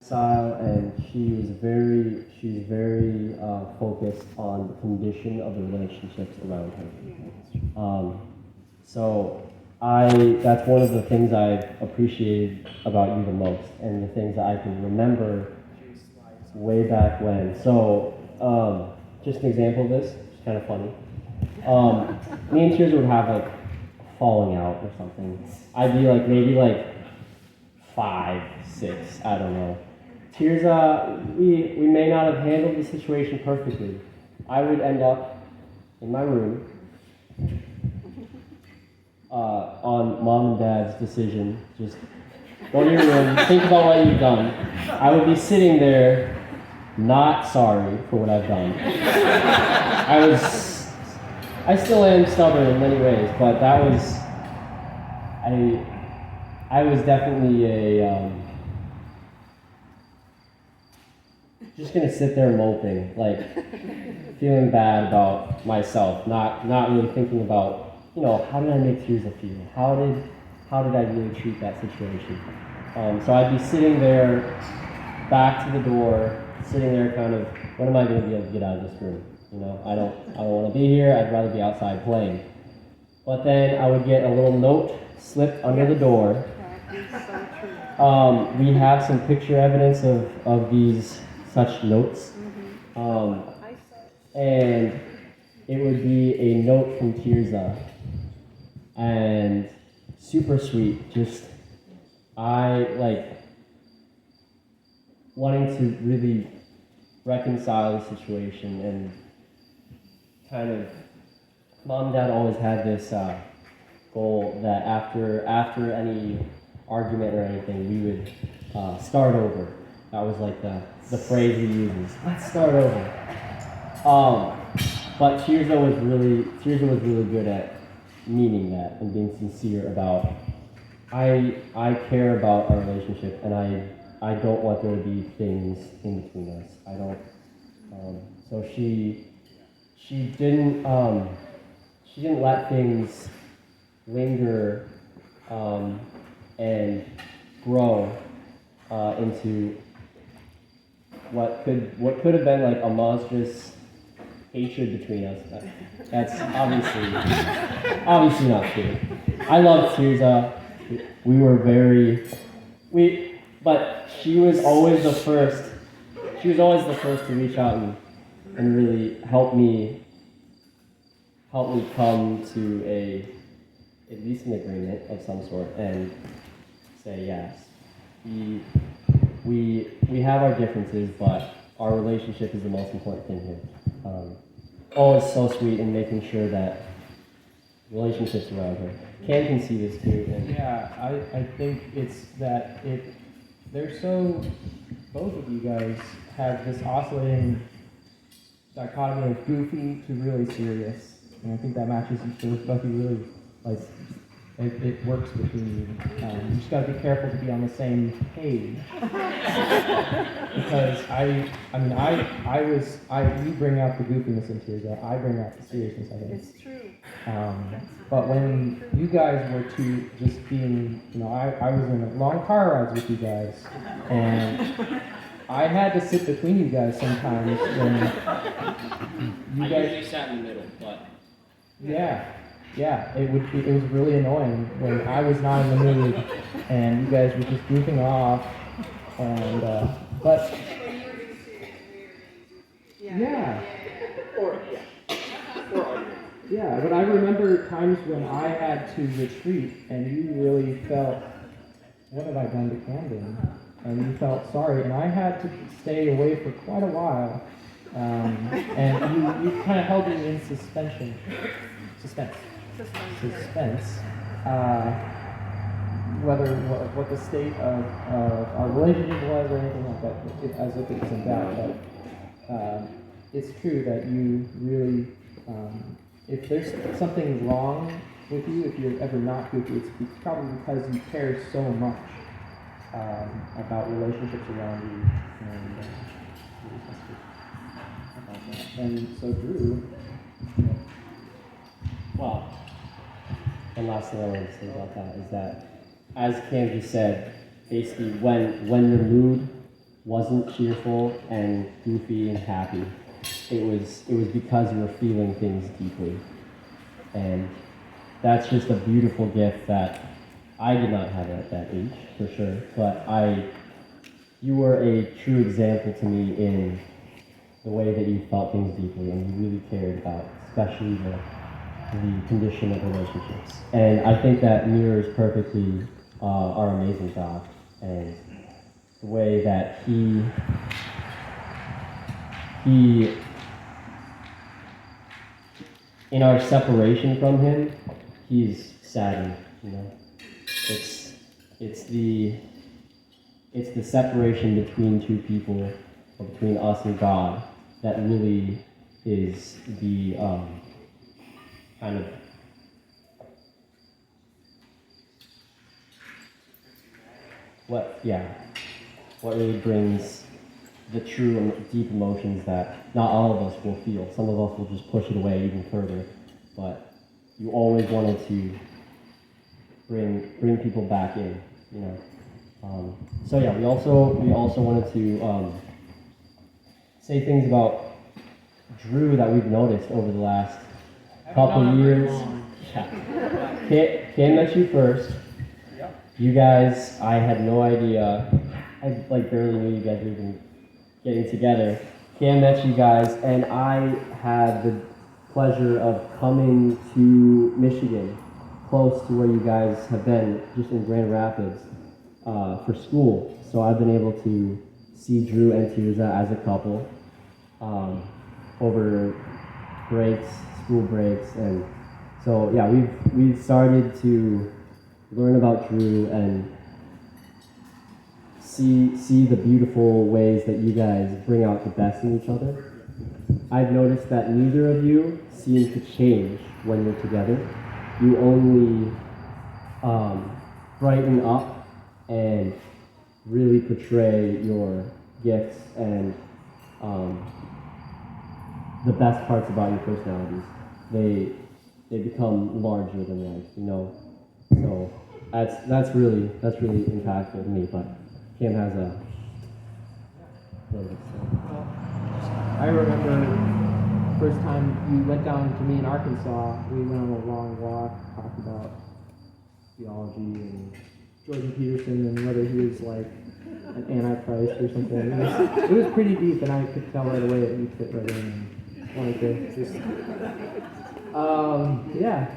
style, and she's very focused on the condition of the relationships around her. So that's one of the things I've appreciated about you the most, and the things that I can remember way back when. So, just an example of this, it's kind of funny. Me and Tirzah would have like falling out or something. I'd be like maybe like 5, 6, I don't know. Tirzah, we may not have handled the situation perfectly. I would end up in my room on mom and dad's decision. Just go to your room, think about what you've done. I would be sitting there, not sorry for what I've done. I still am stubborn in many ways, but I was definitely just gonna sit there moping, like feeling bad about myself, not really thinking about, how did I make Tirzah feel? How did I really treat that situation? So I'd be sitting there, back to the door, sitting there kind of, when am I gonna be able to get out of this room? I don't want to be here. I'd rather be outside playing. But then I would get a little note slipped under the door. We have some picture evidence of these such notes. And it would be a note from Tirzah. And super sweet. Just, wanting to really reconcile the situation, and kind of, mom and dad always had this goal that after any argument or anything, we would start over. That was like the phrase we used, let's start over. But Tirzah was really good at meaning that and being sincere about, I care about our relationship, and I don't want there to be things in between us. I don't. So she didn't let things linger and grow into what could have been like a monstrous hatred between us. That's obviously not true. I loved Tirzah. But she was always the first. She was always the first to reach out and really help me come to at least an agreement of some sort, and say yes. We have our differences, but our relationship is the most important thing here. Always so sweet in making sure that relationships around her. Cam can see this too. Yeah, I think it's that they're so, both of you guys have this oscillating dichotomy of goofy to really serious, and I think that matches each other. Both of you really, like, it works between you. You just got to be careful to be on the same page, because you bring out the goofiness in Tirzah, I bring out the seriousness of it. It's true. But when you guys were just being, I was in long car rides with you guys, and I had to sit between you guys sometimes when you guys. I usually sat in the middle, but yeah, it was really annoying when I was not in the mood and you guys were just goofing off, and but yeah. Yeah, but I remember times when I had to retreat and you really felt, what have I done to Camden? And you felt sorry, and I had to stay away for quite a while, and you kind of held me in suspense, whether what the state of our relationship was or anything like that, as if it was in doubt, but it's true that you really, if there's something wrong with you, if you're ever not goofy, it's probably because you care so much about relationships around you, and so Drew. well, one last thing I wanted to say about that is that, as Cam just said, basically when your mood wasn't cheerful and goofy and happy. It was because you were feeling things deeply. And that's just a beautiful gift that I did not have at that age, for sure. But you were a true example to me in the way that you felt things deeply and you really cared about, especially the condition of relationships. And I think that mirrors perfectly our amazing God and the way that he in our separation from him, he's saddened, you know. It's the separation between two people, or between us and God, that really is the kind of what really brings the true and deep emotions that not all of us will feel. Some of us will just push it away even further, but you always wanted to bring people back in, you know. So yeah, we also wanted to say things about Drew that we've noticed over the last couple years. Yeah. Cam met you first. You guys, I had no idea. I barely knew you guys were even getting together. Cam met you guys, and I had the pleasure of coming to Michigan, close to where you guys have been, just in Grand Rapids, for school. So I've been able to see Drew and Tirzah as a couple over breaks, school breaks, and so yeah, we've started to learn about Drew and see the beautiful ways that you guys bring out the best in each other. I've noticed that neither of you seem to change when you're together. You only brighten up and really portray your gifts and the best parts about your personalities. They become larger than life, you know. So that's really impactful to me. But Cam has a little bit. I remember first time you went down to me in Arkansas, we went on a long walk, talked about theology and Jordan Peterson and whether he was like an antichrist or something. It was pretty deep, and I could tell right away that you fit right in and wanted to just, yeah.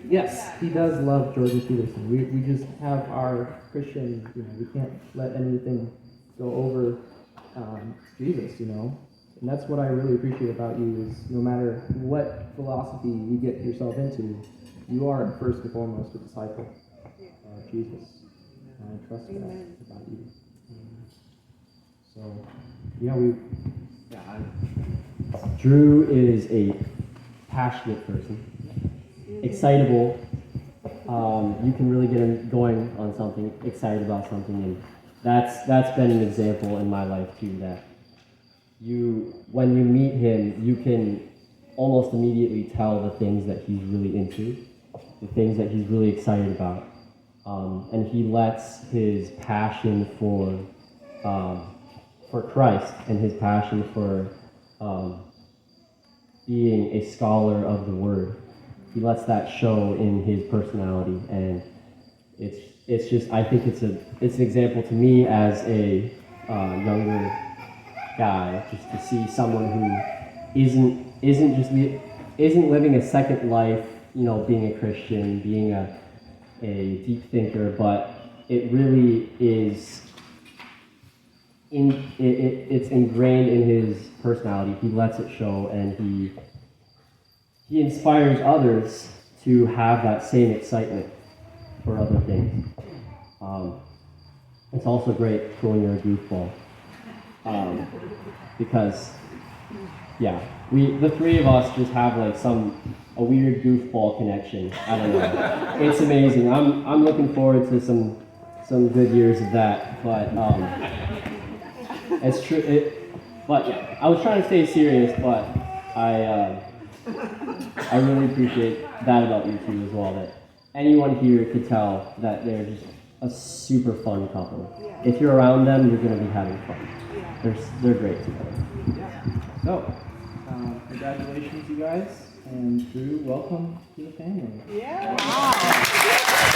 Yes, he does love Jordan Peterson. We just have our Christian, we can't let anything go over Jesus, And that's what I really appreciate about you is no matter what philosophy you get yourself into, you are first and foremost a disciple of Jesus. And I trust that about you. So, Drew is a passionate person. Excitable. You can really get him going on something, excited about something, and that's been an example in my life too. That when you meet him, you can almost immediately tell the things that he's really into, the things that he's really excited about, and he lets his passion for Christ and his passion for being a scholar of the Word. He lets that show in his personality, and it's just, I think it's an example to me as a younger guy, just to see someone who isn't living a second life, being a Christian, being a deep thinker, but it really is it's ingrained in his personality. He lets it show, and he inspires others to have that same excitement for other things. It's also great when you're a goofball. Because, the three of us just have a weird goofball connection. I don't know. It's amazing. I'm looking forward to some good years of that, but it's true. I was trying to stay serious, but I really appreciate that about you too as well. That anyone here could tell that they're just a super fun couple. Yeah. If you're around them, you're going to be having fun. Yeah. They're great together. So, congratulations, you guys, and Drew, welcome to the family. Yeah. Wow.